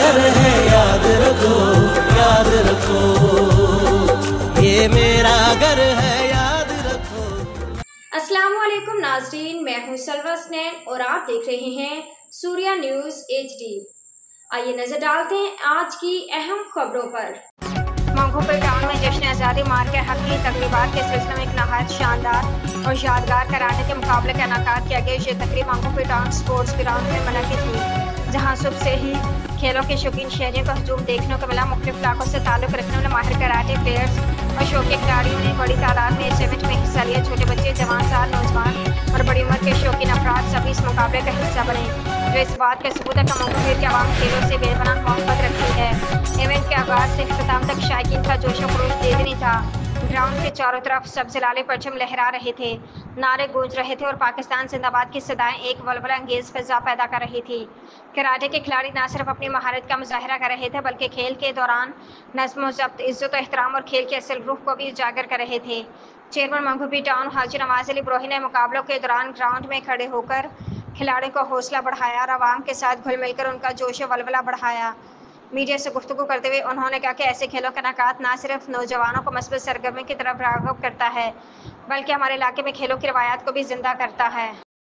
घर है, याद रखो, याद रखो, ये मेरा घर है, याद रखो। अस्सलाम वालेकुम नाज़रीन, मैं हूं सलवा स्नैन और आप देख रहे हैं सूर्या न्यूज़ HD। आइए नजर डालते हैं आज की अहम खबरों पर। मंगोपुर टाउन में जश्न आज़ादी मार्च के हक की तकरीबात के सिलसिले में एक नहायत शानदार और यादगार कराटे के मुकाबले का इनेकाद किया गया। ये तकरीब मंगोपुर टाउन स्पोर्ट्स ग्राउंड में मुनक़िद हुई, जहां सुबह से ही खेलों के शौकीन शहरियों को हजूम देखने को मिला। मुख्तलिफ इलाकों से ताल्लुक़ रखने वाले माहिर कराटे प्लेयर्स और शौकीन खिलाड़ियों ने बड़ी तादाद में इस इवेंट में हिस्सा लिया। छोटे बच्चे, जवान, साल, नौजवान और बड़ी उम्र के शौकीन अफराद सभी इस मुकाबले का हिस्सा बने, जो इस बात का सबूत है कि मंगोपुर की आवाम खेलों से बेपनाह मोहब्बत रखती है। इवेंट के आगाज से इख्तिताम तक शायकीन का जोश और खरोश तेज़ था। ग्राउंड के चारों तरफ सब्ज़ लाले परचम लहरा रहे थे, नारे गूंज रहे थे और पाकिस्तान जिंदाबाद की सदाएं एक वलवला अंगेज फ़िज़ा पैदा कर रही थी। कराटे के खिलाड़ी न सिर्फ अपनी महारत का मुजाहरा कर रहे थे, बल्कि खेल के दौरान नज़्म व ज़ब्त, इज़्ज़त और एहतराम और खेल के असल रूह को भी उजागर कर रहे थे। चेयरमैन मंगोपुर टाउन हाजी नवाज अली ब्रोही ने मुकाबलों के दौरान ग्राउंड में खड़े होकर खिलाड़ियों को हौसला बढ़ाया और आवाम के साथ घुल मिलकर उनका जोश व वलवला बढ़ाया। मीडिया से गुफ्तगू करते हुए उन्होंने कहा कि ऐसे खेलों का इनेकाद न सिर्फ नौजवानों को मस्बत सरगर्मी की तरफ राग़िब करता है, बल्कि हमारे इलाके में खेलों की रवायात को भी जिंदा करता है।